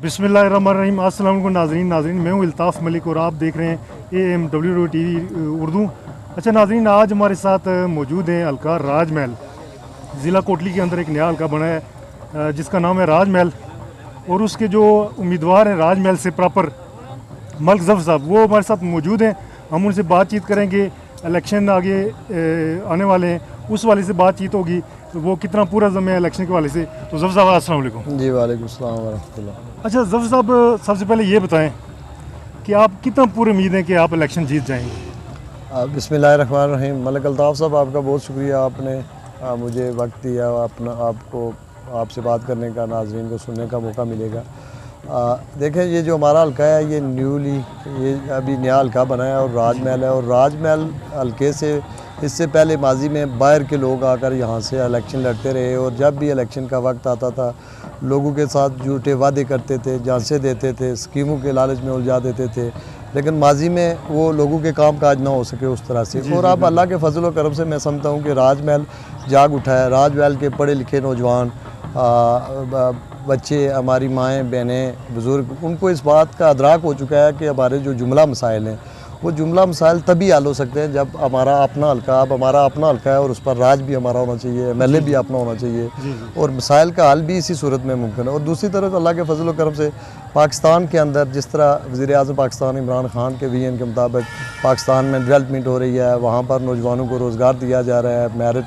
बिस्मिल्लाहिर्रहमानिर्रहीम। अस्सलाम वालेकुम नाज़रीन, मैं हूँ इल्ताफ़ मलिक और आप देख रहे हैं AMWD TV उर्दू। अच्छा नाज़रीन, आज हमारे साथ मौजूद हैं हल्का राजमहल। ज़िला कोटली के अंदर एक नया हल्का बना है जिसका नाम है राजमहल, और उसके जो उम्मीदवार हैं राजमहल से प्रॉपर मलिक ज़फ़र साहब, वो हमारे साथ मौजूद हैं। हम उनसे बातचीत करेंगे। इलेक्शन आगे आने वाले हैं, उस वाले से बातचीत होगी, तो वो कितना पूरा जम है इलेक्शन के वाले से। तो ज़फ़र साहब अस्सलाम वालेकुम। जी वालेकुम सलाम वरहमतुल्लाह। अच्छा ज़फ़र साहब, सबसे पहले ये बताएं कि आप कितना पूरी उम्मीद है कि आप इलेक्शन जीत जाएंगे। बिस्मिल्लाहिर्रहमानिर्रहीम। मलिक अल्ताफ़ साहब, आपका बहुत शुक्रिया, आपने मुझे वक्त दिया, आपको आपसे बात करने का, नाज़रीन को सुनने का मौका मिलेगा। देखें, ये जो हमारा हल्का है ये ये अभी नया हल्का बना है और राजमहल है। और राजमहल हल्के से इससे पहले माजी में बाहर के लोग आकर यहाँ से इलेक्शन लड़ते रहे, और जब भी इलेक्शन का वक्त आता था लोगों के साथ झूठे वादे करते थे, झांसे देते थे, स्कीमों के लालच में उलझा देते थे, लेकिन माजी में वो लोगों के काम काज ना हो सके उस तरह से। और अब अल्लाह के फजल व करम से मैं समझता हूँ कि राजमहल जाग उठा है। राजमहल के पढ़े लिखे नौजवान, बच्चे, हमारी माएँ बहनें, बुज़ुर्ग, उनको इस बात का अदराक हो चुका है कि हमारे जो जुमला मसाइल हैं वो जुमला मसाइल तभी हल हो सकते हैं जब हमारा अपना हल्का, अब हमारा अपना हल्का है और उस पर राज भी हमारा होना चाहिए, MLA भी अपना होना चाहिए, और मसाइल का हल भी इसी सूरत में मुमकिन है। और दूसरी तरफ अल्लाह के फजल व करम से पाकिस्तान के अंदर जिस तरह वज़ीर-ए-आज़म पाकिस्तान इमरान खान के विजन के मुताबिक पाकिस्तान में डेवलपमेंट हो रही है, वहाँ पर नौजवानों को रोज़गार दिया जा रहा है, मेरिट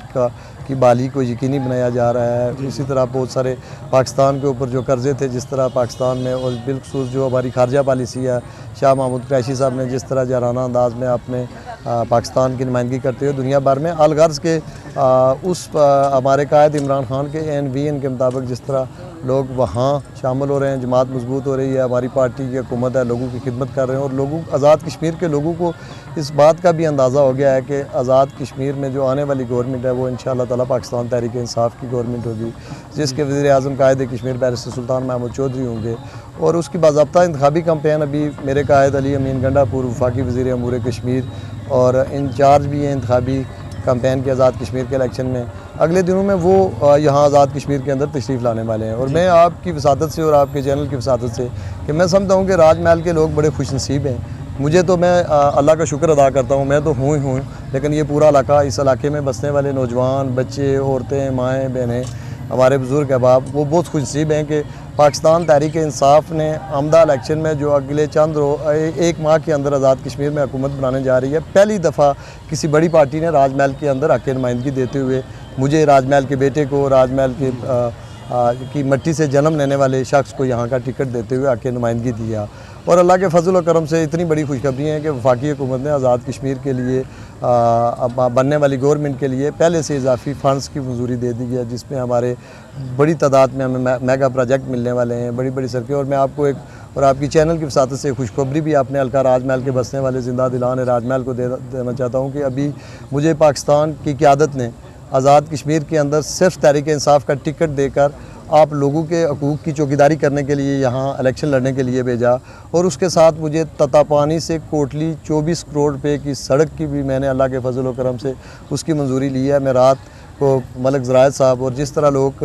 की बहाली को यकीनी बनाया जा रहा है। इसी तरह बहुत सारे पाकिस्तान के ऊपर जो कर्ज़े थे, जिस तरह पाकिस्तान में, और बिलखसूस जो हमारी खारजा पॉलिसी है, शाह महमूद कुरैशी साहब ने जिस तरह जराना अंदाज में अपने पाकिस्तान की नुमाइंदगी करते हुए दुनिया भर में अलगर्ज़ के हमारे कायद इमरान खान के विजन के मुताबिक जिस तरह लोग वहाँ शामिल हो रहे हैं, जमात मजबूत हो रही है, हमारी पार्टी की हुकूमत है, लोगों की खिदमत कर रहे हैं, और लोगों आज़ाद कश्मीर के लोगों को इस बात का भी अंदाज़ा हो गया है कि आज़ाद कश्मीर में जो आने वाली गवर्नमेंट है वो इंशाअल्लाह ताला पाकिस्तान तहरीक इंसाफ की गवर्नमेंट होगी, जिसके वज़ीर-ए-आज़म कायद कश्मीर बैरिस्टर सुल्तान महमूद चौधरी होंगे। और उसकी बाज़ाब्ता इंतखाबी कैंपेन अभी मेरे कायद अली अमीन गंडापुर वफाकी वज़ीर अमूर कश्मीर और इंचार्ज भी हैं इंतखाबी कैंपेन के आज़ाद कश्मीर के इलेक्शन में। अगले दिनों में वो यहाँ आज़ाद कश्मीर के अंदर तशरीफ़ लाने वाले हैं। और मैं आपकी वसादत से और आपके चैनल की वसादत से कि मैं समझता हूँ कि राजमहल के लोग बड़े खुशनसीब हैं। मुझे तो, मैं अल्लाह का शुक्र अदा करता हूँ, मैं तो हूँ ही हूँ, लेकिन ये पूरा इलाका, इस इलाके में बसने वाले नौजवान, बच्चे, औरतें, माएँ बहनें, हमारे बुज़ुर्ग अहबाब, वो बहुत खुशनसीब हैं कि पाकिस्तान तहरीक इंसाफ ने आमदा इलेक्शन में जो अगले एक माह के अंदर आज़ाद कश्मीर में हुकूमत बनाने जा रही है, पहली दफ़ा किसी बड़ी पार्टी ने राजमहल के अंदर हक़ नुमाइंदगी देते हुए मुझे, राजमहल के बेटे को, राजमहल के की मट्टी से जन्म लेने वाले शख्स को यहाँ का टिकट देते हुए हक़ नुमाइंदगी दिया। और अल्लाह के फजल व करम से इतनी बड़ी खुशखबरी है कि वफाकी हुकूमत ने आज़ाद कश्मीर के लिए बनने वाली गवर्नमेंट के लिए पहले से इजाफी फ़ंड्स की मंजूरी दे दी है, जिसमें हमारे बड़ी तादाद में हमें मेगा प्रोजेक्ट मिलने वाले हैं, बड़ी बड़ी सड़कें। और मैं आपको एक, और आपकी चैनल की वसादत से खुशखबरी भी आपने हल्का राजमहल के बसने वाले ज़िंदा दिलान राजमहल को देना चाहता हूँ कि अभी मुझे पाकिस्तान की क़यादत ने आज़ाद कश्मीर के अंदर सिर्फ तहरीक इंसाफ का टिकट देकर आप लोगों के हकूक़ की चौकीदारी करने के लिए यहाँ इलेक्शन लड़ने के लिए भेजा। और उसके साथ मुझे ततापानी से कोटली 24 करोड़ रुपए की सड़क की भी मैंने अल्लाह के फजल व करम से उसकी मंजूरी ली है। मैं रात को मलिक ज़रायत साहब और जिस तरह लोग,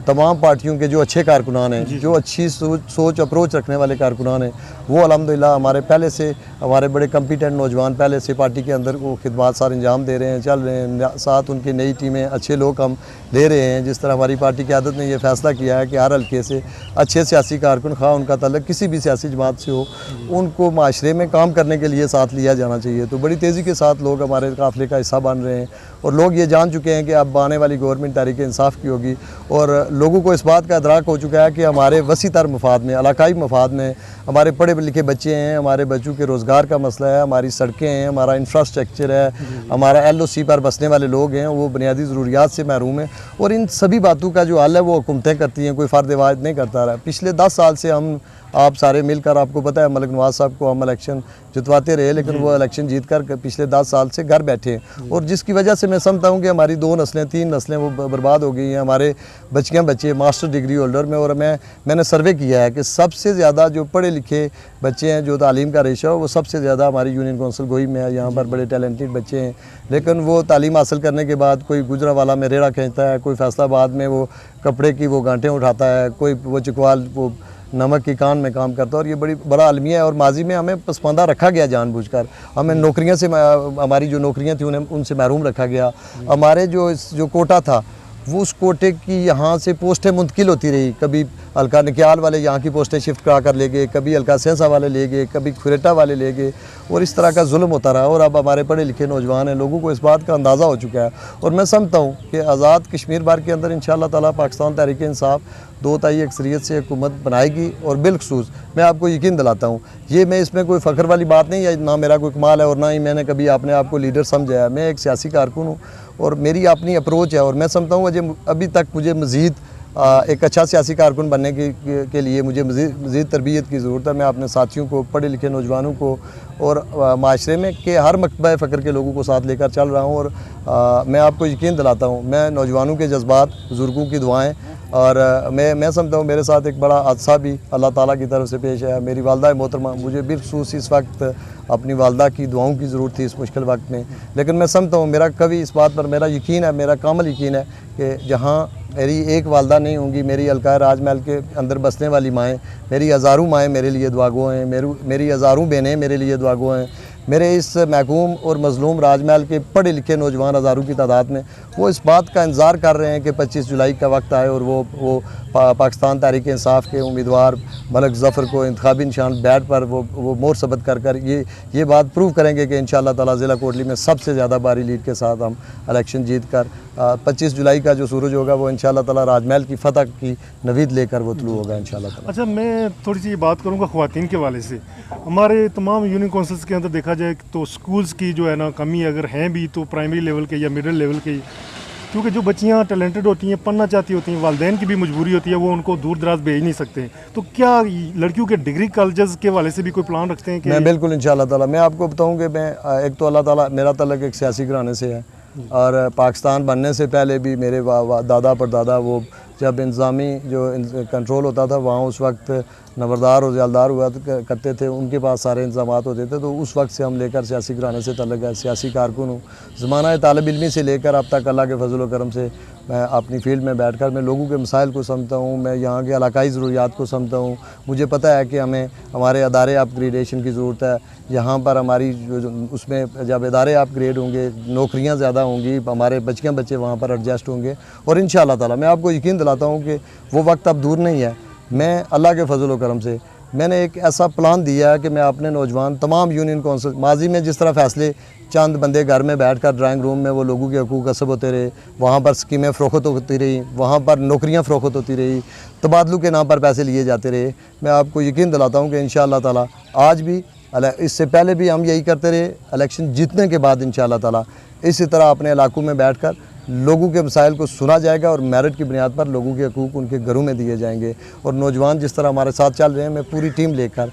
तमाम पार्टियों के जो अच्छे कारकुनान हैं, जो अच्छी सोच अप्रोच रखने वाले कारकुनान हैं, वो अल्हम्दुलिल्लाह हमारे पहले से, हमारे बड़े कम्पिटेंट नौजवान पहले से पार्टी के अंदर वो खिदमत सार अंजाम दे रहे हैं, चल रहे हैं, साथ उनकी नई टीमें, अच्छे लोग हम ले रहे हैं। जिस तरह हमारी पार्टी की आदत ने यह फ़ैसला किया है कि हर हल्के से अच्छे सियासी कारकुन, खा उनका तल्लुक किसी भी सियासी जमात से हो, उनको माशरे में काम करने के लिए साथ लिया जाना चाहिए। तो बड़ी तेज़ी के साथ लोग हमारे काफ़िले का हिस्सा बन रहे हैं, और लोग ये जान चुके हैं कि अब आने वाली गवर्नमेंट तहरीक इंसाफ की होगी, और लोगों को इस बात का अदराक हो चुका है कि हमारे वसी तर मफाद में, इलाकाई मफाद में, हमारे पढ़े लिखे बच्चे हैं, हमारे बच्चों के रोज़गार का मसला है, हमारी सड़कें हैं, हमारा इंफ्रास्ट्रक्चर है, हमारा LOC पर बसने वाले लोग हैं, वो बुनियादी ज़रूरियात से महरूम हैं। और इन सभी बातों का जो हल है वो हुकूमतें करती हैं, कोई फ़र्द वाहिद नहीं करता रहा। पिछले 10 साल से हम, आप सारे मिलकर, आपको पता है मलिक नवाज़ साहब को हम इलेक्शन जितवाते रहे, लेकिन वो इलेक्शन जीत कर पिछले 10 साल से घर बैठे हैं, और जिसकी वजह से मैं समझता हूँ कि हमारी 2 नस्लें, 3 नस्लें वो बर्बाद हो गई हैं। हमारे बच्चे मास्टर डिग्री होल्डर में, और मैंने सर्वे किया है कि सबसे ज़्यादा जो पढ़े लिखे बच्चे हैं, जो तालीम का रेशा हो, वो सबसे ज़्यादा हमारी यूनियन कौंसिल गोई में है। यहाँ पर बड़े टैलेंटेड बच्चे हैं, लेकिन वो तालीम हासिल करने के बाद कोई गुजरांवाला में रेड़ा खींचता है, कोई फैसलाबाद में वो कपड़े की वो गांठें उठाता है, कोई वो चिकवाल वो नमक की कान में काम करता है। और ये बड़ा अलमिया है और माजी में हमें पसमानदा रखा गया जानबूझकर। हमें नौकरियां से हमारी जो नौकरियां थी उन्हें उनसे महरूम रखा गया। हमारे जो कोटा था वो उस कोटे की यहाँ से पोस्टें मुंतकिल होती रही। कभी हल्का निक्याल वाले यहाँ की पोस्टें शिफ्ट करा कर ले गए, कभी हल्का सेंसा वाले ले गए, कभी खुरेटा वाले ले गए और इस तरह का जुल्म होता रहा। और अब हमारे पढ़े लिखे नौजवान हैं, लोगों को इस बात का अंदाज़ा हो चुका है। और मैं समझता हूँ कि आज़ाद कश्मीर बार के अंदर इंशाअल्लाह ताला पाकिस्तान तहरीक इंसाफ 2 तिहाई अक्सरियत से हुकूमत बनाएगी। और बिलखसूस मैं आपको यकीन दिलाता हूँ, ये मैं इसमें कोई फ़ख्र वाली बात नहीं है, ना मेरा कोई कमाल है और ना ही मैंने कभी अपने आप को लीडर समझा है। मैं एक सियासी कारकुन हूँ और मेरी अपनी अप्रोच है। और मैं समझता हूँ अभी तक मुझे मज़ीद एक अच्छा सियासी कारकुन बनने के लिए मुझे मज़ीद तरबियत की ज़रूरत है। मैं अपने साथियों को, पढ़े लिखे नौजवानों को और माशरे में के हर मकतबा फ़क्र के लोगों को साथ लेकर चल रहा हूँ। और मैं आपको यकीन दिलाता हूँ, मैं नौजवानों के जज्बात, बुज़ुर्गों की दुआएं और मैं समझता हूँ मेरे साथ एक बड़ा हादसा भी अल्लाह ताला की तरफ से पेश है। मेरी वालदा मोहतरमा, मुझे बिलखसूस इस वक्त अपनी वालदा की दुआओं की ज़रूरत थी इस मुश्किल वक्त में। लेकिन मैं समझता हूँ मेरा कभी इस बात पर मेरा यकीन है, मेरा कामिल यकीन है कि जहाँ मेरी एक वालदा नहीं होंगी, मेरी हल्का राजमहल के अंदर बसने वाली माएँ, मेरी हज़ारों माएँ मेरे लिए दुआगो हैं, मेरी हज़ारों बहनें मेरे लिए दुआगो हैं। मेरे इस महकूम और मज़लूम राजमहल के पढ़े लिखे नौजवान हज़ारों की तादाद में वो इस बात का इंतज़ार कर रहे हैं कि 25 जुलाई का वक्त आए और वो पाकिस्तान तहरीक इंसाफ के उम्मीदवार मलक ज़फ़र को इंतखाबी निशान बैट पर वो मोर सबत कर ये बात प्रूव करेंगे कि इंशाअल्लाह ताला ज़िला कोटली में सबसे ज़्यादा भारी लीड के साथ हम इलेक्शन जीत कर 25 जुलाई का जो सूरज होगा वो इंशाअल्लाह ताला राजमहल की फ़तह की नवीद लेकर वो तुलू होगा इंशाअल्लाह ताला। अच्छा, मैं थोड़ी सी बात करूंगा ख़वातीन के वाले से। हमारे तमाम यूनियन काउंसिल्स के अंदर देखा जाए तो स्कूल्स की जो है ना कमी अगर हैं भी तो प्राइमरी लेवल के या मिडिल लेवल के, क्योंकि जो बच्चियां टैलेंटेड होती हैं, पढ़ना चाहती होती हैं, वालिदैन की भी मजबूरी होती है, वो उनको दूर दराज भेज नहीं सकते। तो क्या लड़कियों के डिग्री कॉलेजेस के वाले से भी कोई प्लान रखते हैं कि? मैं बिल्कुल इंशाअल्लाह ताला मैं आपको बताऊँ कि मैं एक तो अल्लाह ताला मेरा तल्लक एक सियासी घराने से है और पाकिस्तान बनने से पहले भी मेरे दादा परदादा वो जब इंतज़ामी जो कंट्रोल होता था वहाँ उस वक्त नंबरदार और जलदार हुआ करते थे, उनके पास सारे इंतजाम होते थे। तो उस वक्त से हम लेकर सियासी घराने से तल्लक है, सियासी कारकुन हूँ। ज़माना तालिब इल्मी से लेकर अब तक अल्लाह के फजल व करम से मैं अपनी फील्ड में बैठकर मैं लोगों के मसाइल को समझता हूँ, मैं यहाँ के इलाकाई ज़रूरियात को समझता हूँ। मुझे पता है कि हमें हमारे अदारे अपग्रेडेशन की ज़रूरत है। यहाँ पर हमारी जो उसमें जब इदारे अपग्रेड होंगे, नौकरियाँ ज़्यादा होंगी, हमारे बच्चे वहाँ पर एडजस्ट होंगे और इंशाअल्लाह ताला मैं आपको यकीन दिलाता हूँ कि वो वक्त अब दूर नहीं है। मैं अल्लाह के फजल व करम से मैंने एक ऐसा प्लान दिया है कि मैं अपने नौजवान तमाम यूनियन काउंसिल माजी में जिस तरह फ़ैसले चंद बंदे घर में बैठकर ड्राइंग रूम में वो लोगों के हकूक़ कसब होते रहे, वहाँ पर स्कीमें फ़रोख्त होती रही, वहाँ पर नौकरियाँ फ़रोख्त होती रही, तबादलों के नाम पर पैसे लिए जाते रहे। मैं आपको यकीन दिलाता हूँ कि इंशाअल्लाह ताला आज भी, इससे पहले भी हम यही करते रहे, इलेक्शन जीतने के बाद इंशाअल्लाह ताला इसी तरह अपने इलाकों में बैठकर लोगों के मसाइल को सुना जाएगा और मेरिट की बुनियाद पर लोगों के हकूक़ उनके घरों में दिए जाएंगे। और नौजवान जिस तरह हमारे साथ चल रहे हैं, मैं पूरी टीम लेकर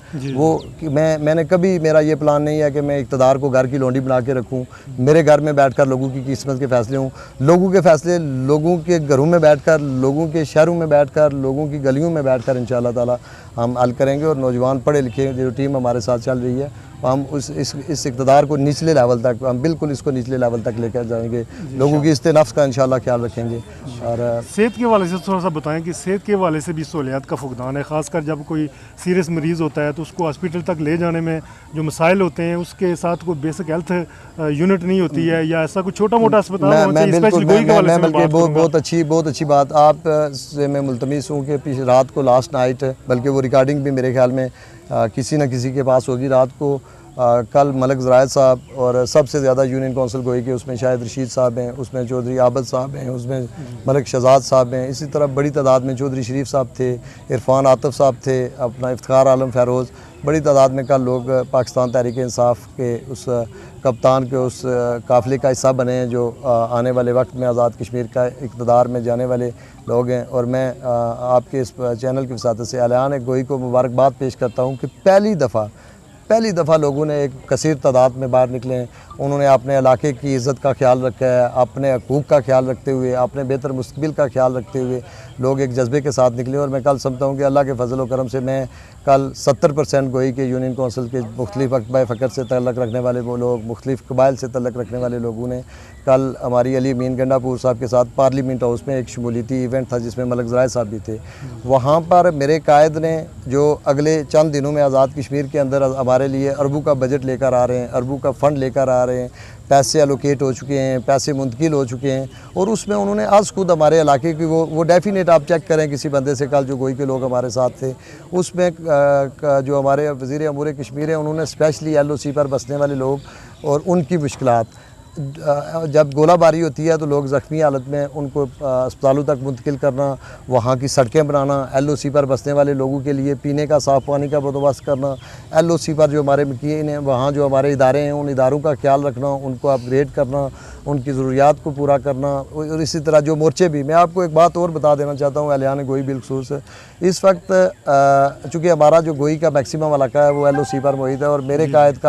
मैंने कभी मेरा ये प्लान नहीं है कि मैं इक़्तिदार को घर की लौंडी बना के रखूँ। मेरे घर में बैठकर लोगों की किस्मत के फ़ैसले हों, लोगों के फ़ैसले लोगों के घरों में बैठकर, लोगों के शहरों में बैठकर, लोगों की गलियों में बैठकर इंशाअल्लाह ताला हम हल करेंगे। और नौजवान पढ़े लिखे जो टीम हमारे साथ चल रही है हम इस इक़्तिदार को निचले लेवल तक, हम बिल्कुल इसको निचले लेवल तक लेकर जाएंगे, लोगों की इस्ते नफ्स का इंशाअल्लाह ख्याल रखेंगे। और सेहत के हवाले से थोड़ा सा बताएं कि सेहत के हवाले से भी सहूलियात का फुकदान है, ख़ासकर जब कोई सीरियस मरीज़ होता है तो उसको हॉस्पिटल तक ले जाने में जो मसाइल होते हैं, उसके साथ कोई बेसिक हेल्थ यूनिट नहीं होती है या ऐसा कुछ छोटा मोटा अस्पताल बहुत अच्छी बात आप से मैं मुल्तमिस हूँ कि पीछे रात को लास्ट नाइट, बल्कि वो रिकॉर्डिंग भी मेरे ख्याल में किसी न किसी के पास होगी रात को, कल मलक ज़रायत साहब और सबसे ज़्यादा यूनियन काउंसिल गोई के उसमें शायद रशीद साहब हैं, उसमें चौधरी आबद साहब हैं, उसमें मलक शहजाद साहब हैं, इसी तरह बड़ी तादाद में चौधरी शरीफ साहब थे, इरफान आतिफ साहब थे, अपना इफ्तिखार आलम फ़ैरोज़, बड़ी तादाद में कल लोग पाकिस्तान तहरीक इंसाफ के उस कप्तान के उस काफ़िले का हिस्सा बने हैं जो आने वाले वक्त में आज़ाद कश्मीर का इक़्तिदार में जाने वाले लोग हैं। और मैं आपके इस चैनल की वसात से ऐलान गोई को मुबारकबाद पेश करता हूँ कि पहली दफ़ा पहली दफ़ा लोगों ने एक कसीर तादाद में बाहर निकले हैं, उन्होंने अपने इलाके की इज़्ज़त का ख्याल रखा है, अपने हकूक़ का ख्याल रखते हुए, अपने बेहतर मुस्तक़बिल का ख्याल रखते हुए लोग एक जज्बे के साथ निकले। और मैं कल समझता हूँ कि अल्लाह के फजल व करम से मैं कल 70% गोई के यूनियन कौंसिल के मुख्तलिफ़ अक़बा फ़कर से तल्लुक़ रखने वाले वो लोग, मुख्तलिफ़ कबाइल से तल्लुक़ रखने वाले लोगों ने कल हमारी अली अमीन गंडापुर साहब के साथ पार्लियामेंट हाउस में एक शमूलियती इवेंट था जिसमें मलक ज़राए साहब भी थे। वहाँ पर मेरे कायद ने जो अगले चंद दिनों में आज़ाद कश्मीर के अंदर हमारे लिए अरबों का बजट लेकर आ रहे हैं, अरबों का फ़ंड लेकर आ रहे हैं, पैसे एलोकेट हो चुके हैं, पैसे मुंतकिल हो चुके हैं। और उसमें उन्होंने आज खुद हमारे इलाके की वो डेफिनेट आप चेक करें किसी बंदे से कल जो गोई के लोग हमारे साथ थे, उसमें जो हमारे वज़ीर अमूर कश्मीर हैं उन्होंने स्पेशली LOC पर बसने वाले लोग और उनकी मुश्किलात, जब गोलाबारी होती है तो लोग ज़ख्मी हालत में उनको अस्पतालों तक मुंतकिल करना, वहाँ की सड़कें बनाना, LOC पर बसने वाले लोगों के लिए पीने का साफ़ पानी का बंदोबस्त करना, LOC पर जो हमारे मकीन हैं वहाँ जो हमारे इदारे हैं उन इदारों का ख्याल रखना, उनको अपग्रेड करना, उनकी ज़रूरियात को पूरा करना। और इसी तरह जो मोर्चे भी, मैं आपको एक बात और बता देना चाहता हूँ एहलियान गोई बिलखसूस इस वक्त चूँकि हमारा जो गोई का मैक्सिमम इलाका है वो LOC पर मुहित है और मेरे कायद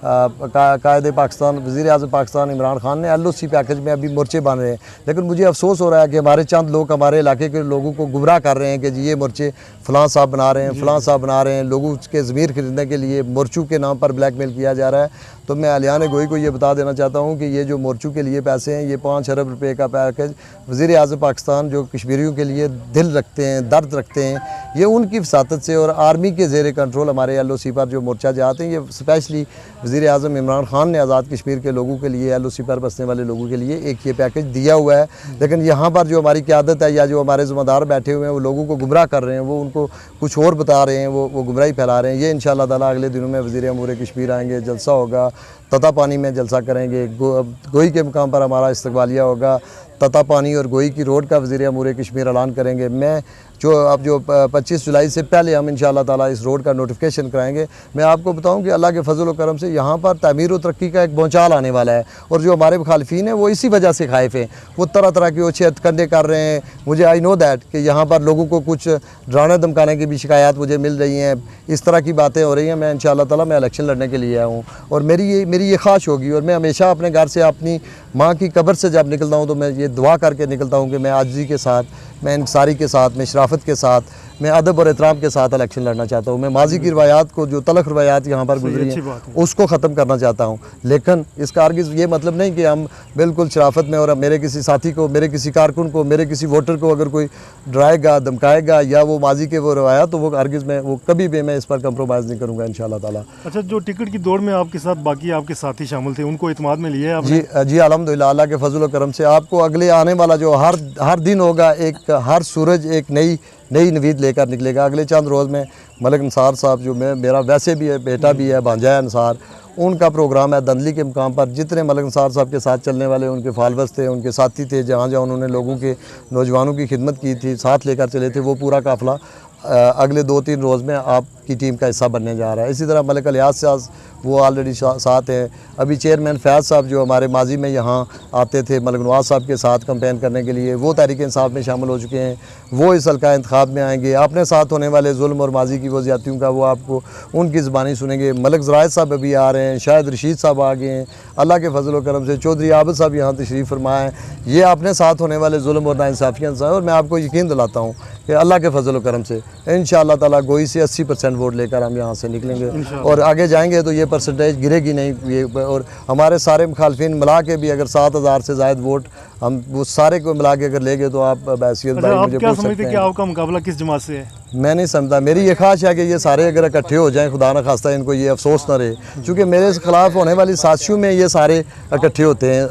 कायद पाकिस्तान वज़ीर आज़म पाकिस्तान इमरान खान ने LOC पैकेज में अभी मोर्चे बन रहे हैं। लेकिन मुझे अफसोस हो रहा है कि हमारे चंद लोग हमारे इलाके के लोगों को गुमराह कर रहे हैं कि जी ये मोर्चे फ़लाँ साहब बना रहे हैं, फ़लाँ साहब बना रहे हैं, लोगों के ज़मीर खरीदने के लिए मोर्चों के नाम पर ब्लैकमेल किया जा रहा है। तो मैं एहलियान गोई को ये बता देना चाहता हूँ कि ये जो मोर्चों के लिए पैसे हैं, ये 5 अरब रुपए का पैकेज वज़ीर आज़म पाकिस्तान जो कश्मीरियों के लिए दिल रखते हैं, दर्द रखते हैं, ये उनकी वसातत से और आर्मी के ज़ेर कंट्रोल हमारे LOC पर जो मोर्चा जाते हैं, ये स्पेशली वज़ीर आज़म इमरान खान ने आज़ाद कश्मीर के लोगों के लिए, LOC पर बसने वाले लोगों के लिए एक ये पैकेज दिया हुआ है। लेकिन यहाँ पर जो हमारी क़यादत है या जो हमारे ज़िम्मेदार बैठे हुए हैं वो लोगों को गुमराह कर रहे हैं, वो उनको कुछ और बता रहे हैं, वो गुमराही फैला रहे हैं। ये इंशाअल्लाह ताला अगले दिनों में वज़ीर अमूर कश्मीर आएँगे, जलसा होगा, तता पानी में जलसा करेंगे, गोई के मुकाम पर हमारा इस्तकबालिया होगा, तता पानी और गोई की रोड का वज़ीर अमूर कश्मीर ऐलान करेंगे। मैं जो 25 जुलाई से पहले हम इंशाअल्लाह ताला इस रोड का नोटिफिकेशन कराएंगे। मैं आपको बताऊं कि अल्लाह के फजल व करम से यहाँ पर तमीर व तरक्की का एक भौचाल आने वाला है और जो हमारे मुखालफीन हैं वो इसी वजह से खाइफ हैं, वो तरह तरह के ओछे हथकंडे कर रहे हैं। मुझे आई नो दैट कि यहाँ पर लोगों को कुछ डराने धमकाने की भी शिकायत मुझे मिल रही हैं, इस तरह की बातें हो रही हैं। मैं इंशाअल्लाह ताला मैं इलेक्शन लड़ने के लिए आया हूँ और मेरी ये ख्वाहिश होगी और मैं हमेशा अपने घर से अपनी माँ की कब्र से जब निकलता हूँ तो मैं ये दुआ करके निकलता हूँ कि मैं आजिज़ी के साथ, मैं इंसारी के साथ, मैं शराफत के साथ, मैं अदब और एहतराम के साथ इलेक्शन लड़ना चाहता हूँ। मैं माजी की रवायात को, जो तलख रवायात यहाँ पर गुजरी हैं, उसको ख़त्म करना चाहता हूँ। लेकिन इसका हरगिज़ ये मतलब नहीं कि हम बिल्कुल शराफत में और मेरे किसी साथी को, मेरे किसी कारकुन को, मेरे किसी वोटर को अगर कोई डराएगा, धमकाएगा या वो माजी के वो रवायात, तो वो हरगिज़ मैं वो कभी भी मैं इस पर कंप्रोमाइज़ नहीं करूँगा इंशाअल्लाह ताला। अच्छा, जो टिकट की दौड़ में आपके साथ बाकी आपके साथी शामिल थे, उनको इत्मीनान में लिया है आपने? जी अल्हम्दुलिल्लाह, अल्लाह के फजल व करम से आपको अगले आने वाला जो हर दिन होगा, एक हर सूरज एक नई नवीद लेकर निकलेगा। अगले चंद रोज़ में मलिक निसार साहब जो मेरा वैसे भी है, बेटा भी है, भांजा है निसार, उनका प्रोग्राम है दंदली के मुकाम पर। जितने मलिक निसार साहब के साथ चलने वाले उनके फॉलोअर्स थे, उनके साथी थे, जहाँ जहाँ उन्होंने लोगों के नौजवानों की खिदमत की थी, साथ लेकर चले थे, वो पूरा काफ़िला अगले 2-3 रोज़ में आपकी टीम का हिस्सा बनने जा रहा है। इसी तरह मलिक अलियास साहब वो ऑलरेडी साथ हैं। अभी चेयरमैन फैज़ साहब जो हमारे माजी में यहाँ आते थे मलिक नवाज साहब के साथ कैंपेन करने के लिए, वो तहरीक इंसाफ में शामिल हो चुके हैं, वो इस हल्का इंतखाब में आएंगे। अपने साथ होने वाले जुल्म और माजी की वो ज़्यादतियों का वो आपको उनकी ज़बानी सुनेंगे। मलिक ज़राए साहब अभी आ रहे हैं, शायद रशीद साहब आ गए हैं, अल्लाह के फजल व करम से चौधरी आबिद साहब यहाँ तशरीफ़ फरमा है। ये अपने साथ होने वाले जुल्म और नाइंसाफ़ियत से, और मैं आपको यकीन दिलाता हूँ कि अल्लाह के फजल व करम से इंशाअल्लाह ताला गोई से 80% वोट लेकर हम यहाँ से निकलेंगे और आगे जाएंगे तो ये परसेंटेज गिरेगी नहीं। ये और हमारे सारे मुखालफिन मिला के भी अगर 7000 से ज़ायद वोट हम वो सारे को मिला के अगर लेंगे तो आप बहसीत भाई मुझे क्या समझते हैं कि आपका मुकाबला किस जमात से है? मैं नहीं समझता। मेरी ये ख्वाहिश है कि ये सारे अगर इकट्ठे हो जाएं, खुदा न खास्ता इनको ये अफसोस ना रहे, क्योंकि मेरे खिलाफ होने वाली साजिशों में ये सारे इकट्ठे होते हैं,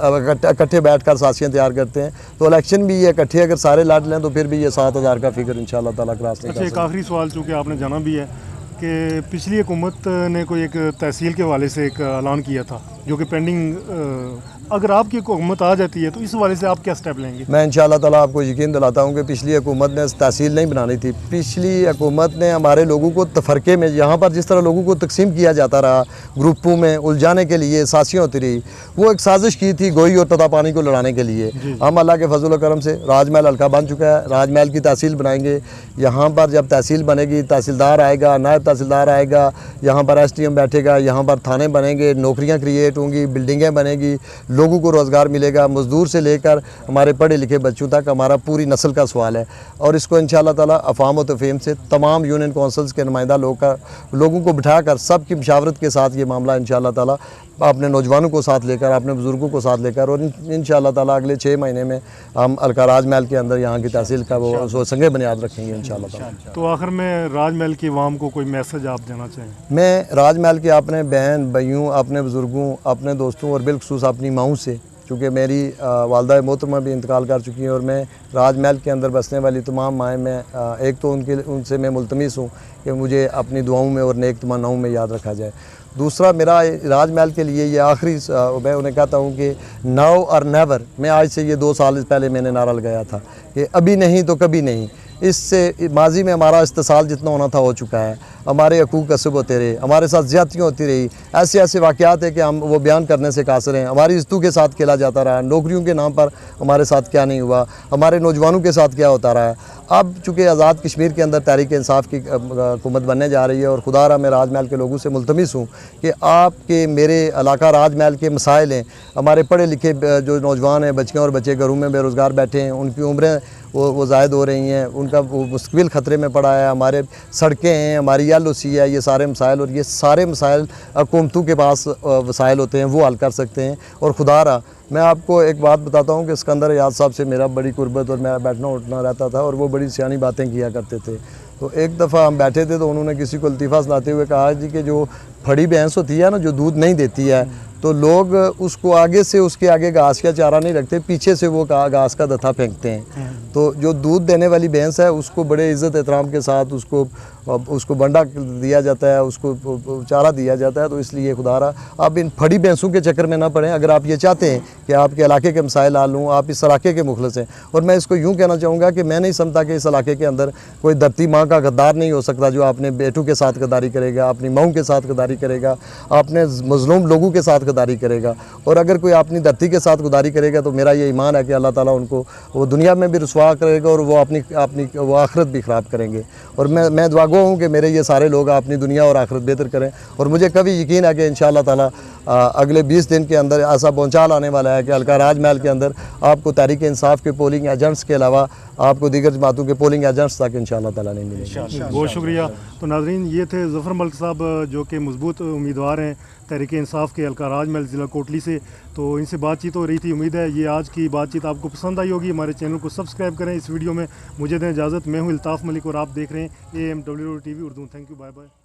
इकट्ठे बैठकर साजिशें तैयार करते हैं। तो इलेक्शन भी ये इकट्ठे अगर सारे लड़ लें तो फिर भी ये 7000 का फिगर इंशाअल्लाह ताला क्रॉस नहीं कर सकता। एक आखिरी सवाल, चूँकि आपने जाना भी है कि पिछली हुकूमत ने कोई एक तहसील के हवाले से एक ऐलान किया था जो कि पेंडिंग, अगर आपकी हुकूमत आ जाती है तो इस हवाले से आप क्या स्टेप लेंगे? मैं इंशाअल्लाह ताला आपको यकीन दिलाता हूँ कि पिछली हुकूमत ने तहसील नहीं बनानी थी। पिछली हुकूमत ने हमारे लोगों को तफरके में, यहाँ पर जिस तरह लोगों को तकसीम किया जाता रहा, ग्रुपों में उलझाने के लिए साजिशें होती रही, वो एक साजिश की थी गोई और तता पानी को लड़ाने के लिए। हम अल्लाह के फजल करम से राजमहल हल्का बन चुका है, राजमहल की तहसील बनाएंगे। यहाँ पर जब तहसील बनेगी, तहसीलदार आएगा, नायब तहसीलदार आएगा, यहाँ पर SDM बैठेगा, यहाँ पर थाने बनेंगे, नौकरियाँ क्रिएट होंगी, बिल्डिंगें बनेगी, लोगों को रोज़गार मिलेगा। मज़दूर से लेकर हमारे पढ़े लिखे बच्चों तक हमारा पूरी नस्ल का सवाल है। और इसको इंशाअल्लाह ताला अफ़ाम व तफ़हीम से तमाम यूनियन कौंसल्स के नुमाइंदा लोगों को बिठाकर सबकी मशावरत के साथ ये मामला इंशाअल्लाह ताला अपने नौजवानों को साथ लेकर, अपने बुज़ुर्गों को साथ लेकर, और इंशाअल्लाह ताला अगले 6 महीने में हम हल्का राजमहल के अंदर यहाँ की तहसील का वो संगे बुनियाद रखेंगे इंशाअल्लाह ताला। तो आखिर में राजमहल की आवाम को कोई मैसेज आप देना चाहें? मैं राजमहल के अपने बहन भाइयों, अपने बुज़ुर्गों, अपने दोस्तों और बिलखुसूस अपनी माओं से, चूँकि मेरी वालदा मोहतरमा भी इंतकाल कर चुकी हैं, और मैं राजमहल के अंदर बसने वाली तमाम माएँ में एक तो उनसे मैं मुल्तमिस हूँ कि मुझे अपनी दुआओं में और नेक तमन्नाओं में याद रखा जाए। दूसरा, मेरा राजमहल के लिए ये आखिरी मैं उन्हें कहता हूँ कि नाउ और नेवर। मैं आज से ये 2 साल पहले मैंने नारा लगाया था कि अभी नहीं तो कभी नहीं। इससे माजी में हमारा इस्तेसाल जितना होना था हो चुका है। हमारे हकूक़ कसब होते रहे, हमारे साथ ज़्यादतियाँ होती रही, ऐसे ऐसे वाक़यात है कि हम वो बयान करने से कासर हैं। हमारी इज़्ज़तों के साथ खेला जाता रहा, नौकरियों के नाम पर हमारे साथ क्या नहीं हुआ, हमारे नौजवानों के साथ क्या होता रहा है। अब चूँकि आज़ाद कश्मीर के अंदर तहरीक इंसाफ की हुकूमत बनने जा रही है, और खुदा रहा मैं राजमहल के लोगों से मुल्तमिस हूँ कि आपके मेरे इलाका राजमहल के मसाइल हैं। हमारे पढ़े लिखे जो नौजवान हैं, बच्चियाँ और बच्चे घरों में बेरोज़गार बैठे हैं, उनकी उम्रें वो ज़ायद हो रही हैं, उनका वो मुस्तक़बिल ख़तरे में पड़ा है। हमारे सड़कें हैं, हमारी LOC है, ये सारे मसाइल, और ये सारे मसाइल हुकूमतों के पास वसाइल होते हैं, वो हल कर सकते हैं। और खुदा रहा मैं आपको एक बात बताता हूँ कि सिकंदर याद साहब से मेरा बड़ी कुर्बत और मेरा बैठना उठना रहता था, और वो बड़ी सियानी बातें किया करते थे। तो एक दफ़ा हम बैठे थे तो उन्होंने किसी को लतीफ़ा सुनाते हुए कहा जी कि जो फड़ी भैंस होती है ना, जो दूध नहीं देती है, तो लोग उसको आगे से उसके आगे घास का चारा नहीं रखते, पीछे से वो घास का दथा फेंकते हैं। तो जो दूध देने वाली भैंस है उसको बड़े इज़्ज़त एहतराम के साथ उसको बंडा दिया जाता है, उसको चारा दिया जाता है। तो इसलिए खुदारा आप इन फड़ी भैंसों के चक्कर में ना पड़ें। अगर आप ये चाहते हैं कि आपके इलाके के मसाइल हल हों, आप इस इलाके के मुखलस हैं। और मैं इसको यूँ कहना चाहूँगा कि मैं नहीं समझता कि इस इलाके के अंदर कोई धरती माँ का गद्दार नहीं हो सकता जो अपने बेटों के साथ गद्दारी करेगा, अपनी माओं के साथ गद्दारी करेगा, अपने मजलूम लोगों के साथ गद्दारी करेगा। और अगर कोई अपनी धरती के साथ गद्दारी करेगा तो मेरा ये ईमान है कि अल्लाह ताला उनको वो दुनिया में भी रुसवा करेगा और वो अपनी वो आखिरत भी ख़राब करेंगे। और मैं दुआ गो हूँ कि मेरे ये सारे लोग अपनी दुनिया और आखिरत बेहतर करें। और मुझे कभी यकीन है कि इंशाअल्लाह ताला अगले 20 दिन के अंदर ऐसा भूचाल आने वाला है कि हल्का राजमहल के अंदर आपको तहरीक इंसाफ के पोलिंग एजेंट्स के अलावा आपको दीगर जमातों के पोलिंग एजेंट्स तक इंशाअल्लाह ताला नहीं मिलेंगे। बहुत शुक्रिया। तो नाज़रीन, ये थे ज़फ़र मलिक साहब जो कि मजबूत उम्मीदवार हैं तहरीक इंसाफ के हल्का राजमहल ज़िला कोटली से। तो इनसे बातचीत हो रही थी। उम्मीद है ये आज की बातचीत आपको पसंद आई होगी। हमारे चैनल को सब्सक्राइब करें। इस वीडियो में मुझे दें इजाज़त। मैं हूँ इल्ताफ़ मलिक और आप देख रहे हैं AMWTV Urdu. Thank you, bye bye.